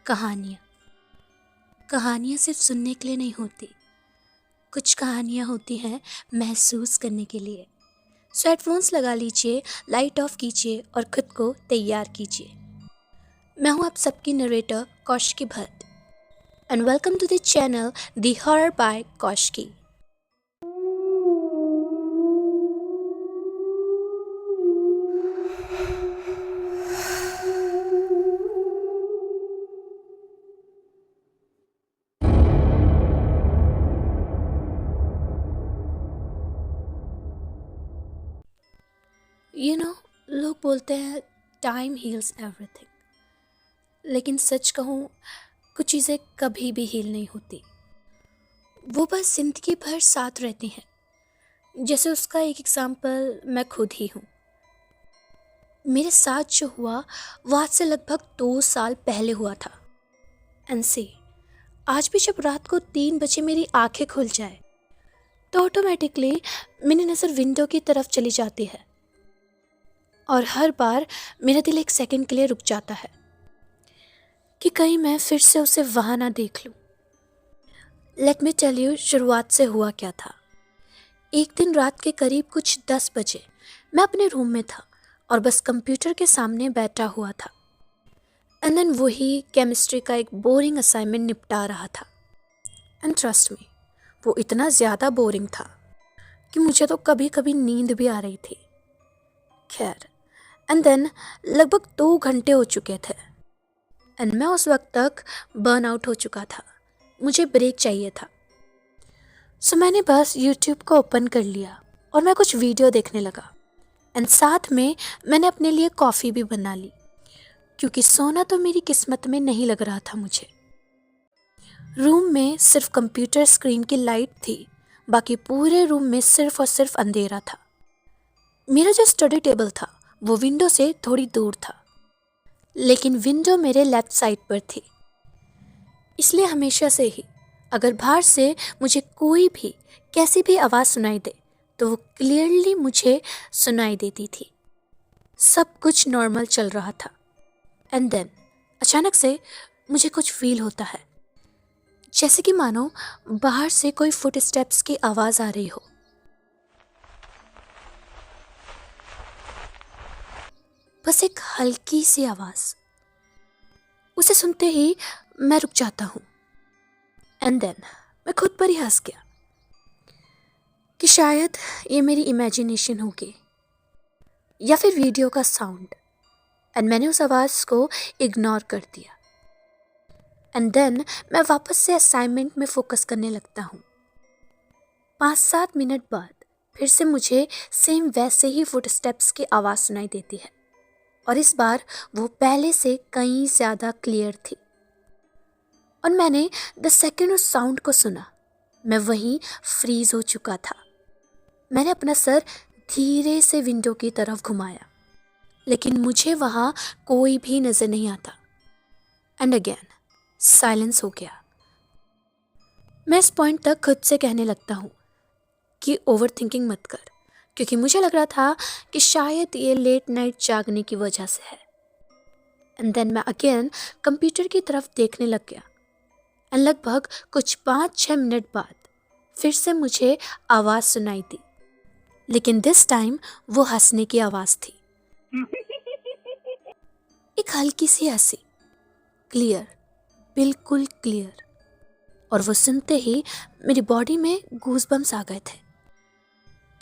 कहानियाँ कहानियाँ सिर्फ सुनने के लिए नहीं होती, कुछ कहानियाँ होती हैं महसूस करने के लिए। सो हेडफोन्स लगा लीजिए, लाइट ऑफ कीजिए और खुद को तैयार कीजिए। मैं हूँ आप सबकी narrator Kaushiki Bhatt and welcome to the channel the horror by Kaushiki. लोग बोलते हैं टाइम हील्स एवरीथिंग, लेकिन सच कहूँ कुछ चीज़ें कभी भी हील नहीं होती। वो बस ज़िंदगी भर साथ रहती हैं। जैसे उसका एक एग्जाम्पल मैं खुद ही हूँ। मेरे साथ जो हुआ वो आज से लगभग 2 साल पहले हुआ था। एंड सी, आज भी जब रात को 3 बजे मेरी आंखें खुल जाए तो ऑटोमेटिकली मेरी नज़र विंडो की तरफ चली जाती है और हर बार मेरा दिल एक सेकंड के लिए रुक जाता है कि कहीं मैं फिर से उसे वहाँ ना देख लूँ। लेट मी टेल यू शुरुआत से हुआ क्या था। एक दिन रात के करीब कुछ 10 बजे मैं अपने रूम में था और बस कंप्यूटर के सामने बैठा हुआ था। एंड देन वही केमिस्ट्री का एक बोरिंग असाइनमेंट निपटा रहा था। एंड ट्रस्ट मी, वो इतना ज़्यादा बोरिंग था कि मुझे तो कभी कभी नींद भी आ रही थी। खैर, एंड देन लगभग 2 घंटे हो चुके थे एंड मैं उस वक्त तक बर्न आउट हो चुका था। मुझे ब्रेक चाहिए था। सो मैंने बस यूट्यूब को ओपन कर लिया और मैं कुछ वीडियो देखने लगा एंड साथ में मैंने अपने लिए कॉफ़ी भी बना ली, क्योंकि सोना तो मेरी किस्मत में नहीं लग रहा था मुझे। रूम में सिर्फ कंप्यूटर स्क्रीन की लाइट थी, बाकी पूरे रूम में सिर्फ और सिर्फ अंधेरा था। मेरा जो स्टडी टेबल था वो विंडो से थोड़ी दूर था, लेकिन विंडो मेरे लेफ्ट साइड पर थी। इसलिए हमेशा से ही अगर बाहर से मुझे कोई भी कैसी भी आवाज़ सुनाई दे तो वो क्लियरली मुझे सुनाई देती थी। सब कुछ नॉर्मल चल रहा था एंड देन अचानक से मुझे कुछ फील होता है, जैसे कि मानो बाहर से कोई फुट स्टेप्स की आवाज़ आ रही हो। बस एक हल्की सी आवाज़। उसे सुनते ही मैं रुक जाता हूँ एंड देन मैं खुद पर ही हंस गया कि शायद ये मेरी इमेजिनेशन होगी या फिर वीडियो का साउंड। एंड मैंने उस आवाज़ को इग्नोर कर दिया एंड देन मैं वापस से असाइनमेंट में फोकस करने लगता हूँ। 5-7 मिनट बाद फिर से मुझे सेम वैसे ही फुटस्टेप्स की आवाज़ सुनाई देती है और इस बार वो पहले से कहीं ज़्यादा क्लियर थी। और मैंने द सेकेंड उस साउंड को सुना, मैं वहीं फ्रीज हो चुका था। मैंने अपना सर धीरे से विंडो की तरफ घुमाया, लेकिन मुझे वहाँ कोई भी नज़र नहीं आता। एंड अगेन साइलेंस हो गया। मैं इस पॉइंट तक खुद से कहने लगता हूँ कि ओवर थिंकिंग मत कर, क्योंकि मुझे लग रहा था कि शायद ये लेट नाइट जागने की वजह से है। एंड देन मैं अगेन कंप्यूटर की तरफ देखने लग गया एंड लगभग कुछ 5-6 मिनट बाद फिर से मुझे आवाज़ सुनाई दी, लेकिन दिस टाइम वो हंसने की आवाज़ थी। एक हल्की सी हंसी, क्लियर, बिल्कुल क्लियर। और वो सुनते ही मेरी बॉडी में गूज़बम्स आ गए थे।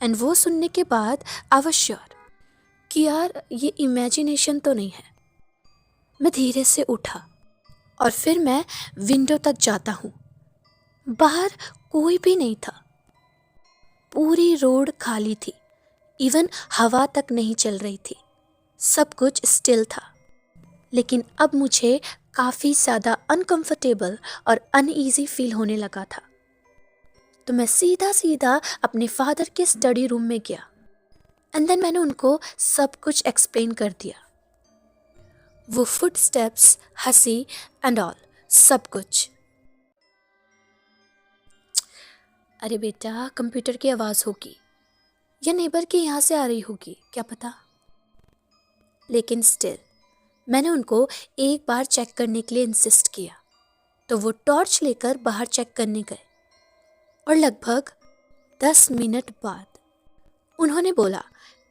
एंड वो सुनने के बाद आई वाज श्योर कि यार ये इमेजिनेशन तो नहीं है। मैं धीरे से उठा और फिर मैं विंडो तक जाता हूँ। बाहर कोई भी नहीं था, पूरी रोड खाली थी, इवन हवा तक नहीं चल रही थी, सब कुछ स्टिल था। लेकिन अब मुझे काफ़ी ज़्यादा अनकंफर्टेबल और अनईजी फील होने लगा था। तो मैं सीधा सीधा अपने फादर के स्टडी रूम में गया एंड देन मैंने उनको सब कुछ एक्सप्लेन कर दिया। वो फुटस्टेप्स, हंसी एंड ऑल, सब कुछ। अरे बेटा, कंप्यूटर की आवाज़ होगी या नेबर की यहाँ से आ रही होगी, क्या पता। लेकिन स्टिल मैंने उनको एक बार चेक करने के लिए इंसिस्ट किया तो वो टॉर्च लेकर बाहर चेक करने गए और लगभग 10 मिनट बाद उन्होंने बोला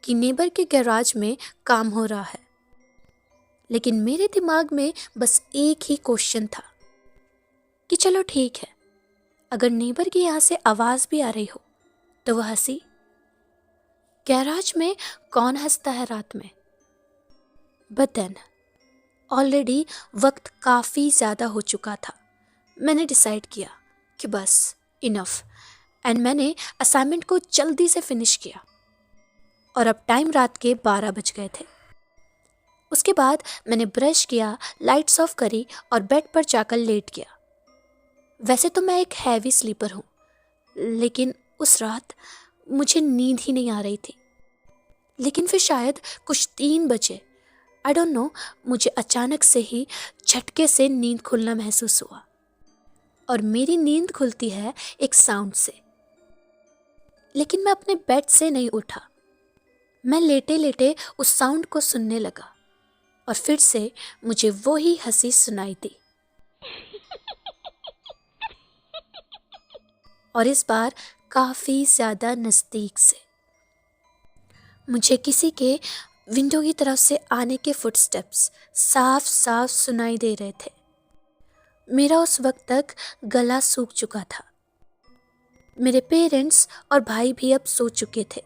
कि नेबर के गैराज में काम हो रहा है। लेकिन मेरे दिमाग में बस एक ही क्वेश्चन था कि चलो ठीक है, अगर नेबर की यहाँ से आवाज़ भी आ रही हो तो वह हंसी। गैराज में कौन हंसता है रात में? बट देन ऑलरेडी वक्त काफ़ी ज़्यादा हो चुका था। मैंने डिसाइड किया कि बस इनफ, एंड मैंने असाइनमेंट को जल्दी से फिनिश किया और अब टाइम रात के 12 बज गए थे। उसके बाद मैंने ब्रश किया, लाइट्स ऑफ करी और बेड पर जाकर लेट गया। वैसे तो मैं एक हैवी स्लीपर हूँ, लेकिन उस रात मुझे नींद ही नहीं आ रही थी। लेकिन फिर शायद कुछ 3 बजे, आई डोंट नो, मुझे अचानक से ही झटके से नींद खुलना महसूस हुआ। और मेरी नींद खुलती है एक साउंड से। लेकिन मैं अपने बेड से नहीं उठा। मैं लेटे लेटे उस साउंड को सुनने लगा और फिर से मुझे वो ही हंसी सुनाई दी। और इस बार काफ़ी ज़्यादा नज़दीक से। मुझे किसी के विंडो की तरफ से आने के फुटस्टेप्स साफ साफ सुनाई दे रहे थे। मेरा उस वक्त तक गला सूख चुका था। मेरे पेरेंट्स और भाई भी अब सो चुके थे।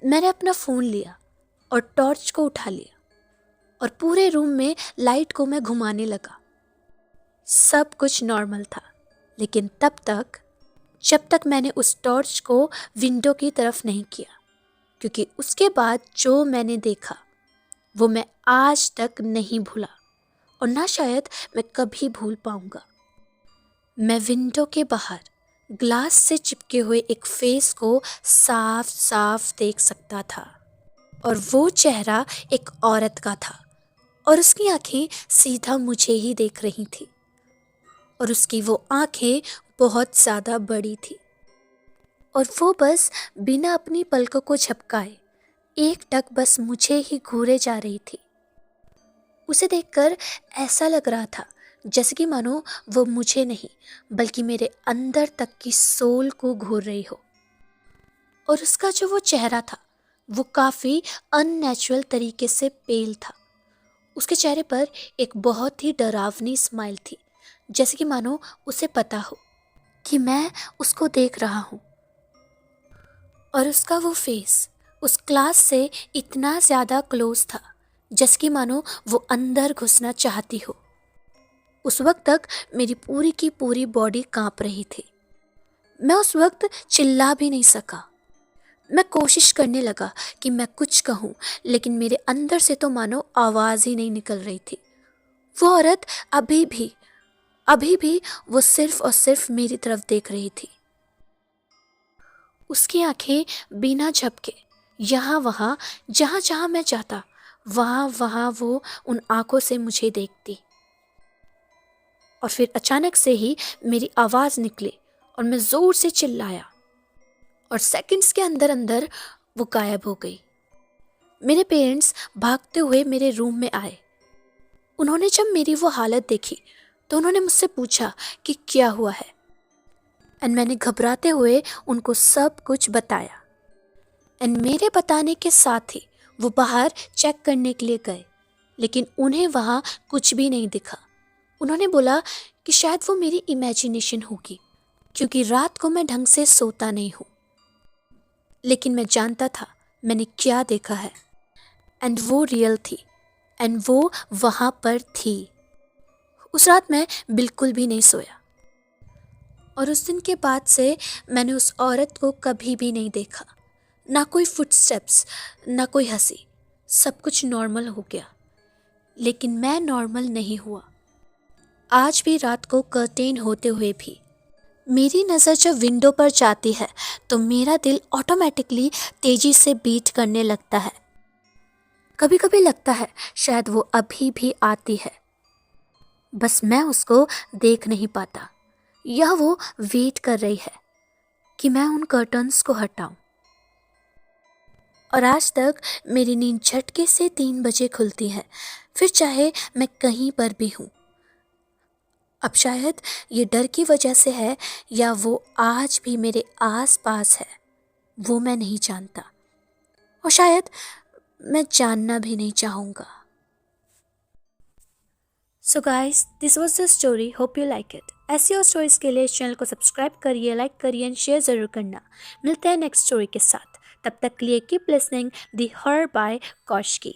मैंने अपना फ़ोन लिया और टॉर्च को उठा लिया और पूरे रूम में लाइट को मैं घुमाने लगा। सब कुछ नॉर्मल था, लेकिन तब तक जब तक मैंने उस टॉर्च को विंडो की तरफ नहीं किया, क्योंकि उसके बाद जो मैंने देखा वो मैं आज तक नहीं भूला और ना शायद मैं कभी भूल पाऊंगा। मैं विंडो के बाहर ग्लास से चिपके हुए एक फेस को साफ साफ देख सकता था और वो चेहरा एक औरत का था और उसकी आंखें सीधा मुझे ही देख रही थी और उसकी वो आंखें बहुत ज़्यादा बड़ी थी और वो बस बिना अपनी पलकों को झपकाए एक टक बस मुझे ही घूरे जा रही थी। उसे देखकर ऐसा लग रहा था जैसे कि मानो वो मुझे नहीं बल्कि मेरे अंदर तक की सोल को घूर रही हो। और उसका जो वो चेहरा था वो काफ़ी अननेचुरल तरीके से पेल था। उसके चेहरे पर एक बहुत ही डरावनी स्माइल थी, जैसे कि मानो उसे पता हो कि मैं उसको देख रहा हूँ। और उसका वो फेस उस क्लास से इतना ज़्यादा क्लोज था जैसे कि मानो वो अंदर घुसना चाहती हो। उस वक्त तक मेरी पूरी की पूरी बॉडी कांप रही थी। मैं उस वक्त चिल्ला भी नहीं सका। मैं कोशिश करने लगा कि मैं कुछ कहूँ, लेकिन मेरे अंदर से तो मानो आवाज़ ही नहीं निकल रही थी। वो औरत अभी भी वो सिर्फ और सिर्फ मेरी तरफ देख रही थी। उसकी आंखें बिना झपके यहाँ वहाँ, जहाँ जहाँ मैं जाता वहाँ वहाँ वो उन आंखों से मुझे देखती। और फिर अचानक से ही मेरी आवाज़ निकली और मैं ज़ोर से चिल्लाया और सेकंड्स के अंदर अंदर वो गायब हो गई। मेरे पेरेंट्स भागते हुए मेरे रूम में आए। उन्होंने जब मेरी वो हालत देखी तो उन्होंने मुझसे पूछा कि क्या हुआ है, एंड मैंने घबराते हुए उनको सब कुछ बताया। एंड मेरे बताने के साथ ही वो बाहर चेक करने के लिए गए, लेकिन उन्हें वहाँ कुछ भी नहीं दिखा। उन्होंने बोला कि शायद वो मेरी इमेजिनेशन होगी, क्योंकि रात को मैं ढंग से सोता नहीं हूँ। लेकिन मैं जानता था मैंने क्या देखा है, एंड वो रियल थी, एंड वो वहाँ पर थी। उस रात मैं बिल्कुल भी नहीं सोया और उस दिन के बाद से मैंने उस औरत को कभी भी नहीं देखा। ना कोई फुटस्टेप्स, ना कोई हंसी। सब कुछ नॉर्मल हो गया, लेकिन मैं नॉर्मल नहीं हुआ। आज भी रात को कर्टेन होते हुए भी मेरी नज़र जब विंडो पर जाती है तो मेरा दिल ऑटोमेटिकली तेज़ी से बीट करने लगता है। कभी कभी लगता है शायद वो अभी भी आती है, बस मैं उसको देख नहीं पाता, या वो वेट कर रही है कि मैं उन कर्टन्स को हटाऊं। और आज तक मेरी नींद झटके से 3 बजे खुलती है, फिर चाहे मैं कहीं पर भी हूँ। अब शायद ये डर की वजह से है या वो आज भी मेरे आस पास है, वो मैं नहीं जानता, और शायद मैं जानना भी नहीं चाहूँगा। So guys, this was the story, hope you like it. ऐसी और स्टोरीज के लिए इस चैनल को सब्सक्राइब करिए, लाइक करिए एंड शेयर ज़रूर करना। मिलते हैं नेक्स्ट स्टोरी के साथ, तब तक के लिए keep listening the horror by Kaushiki.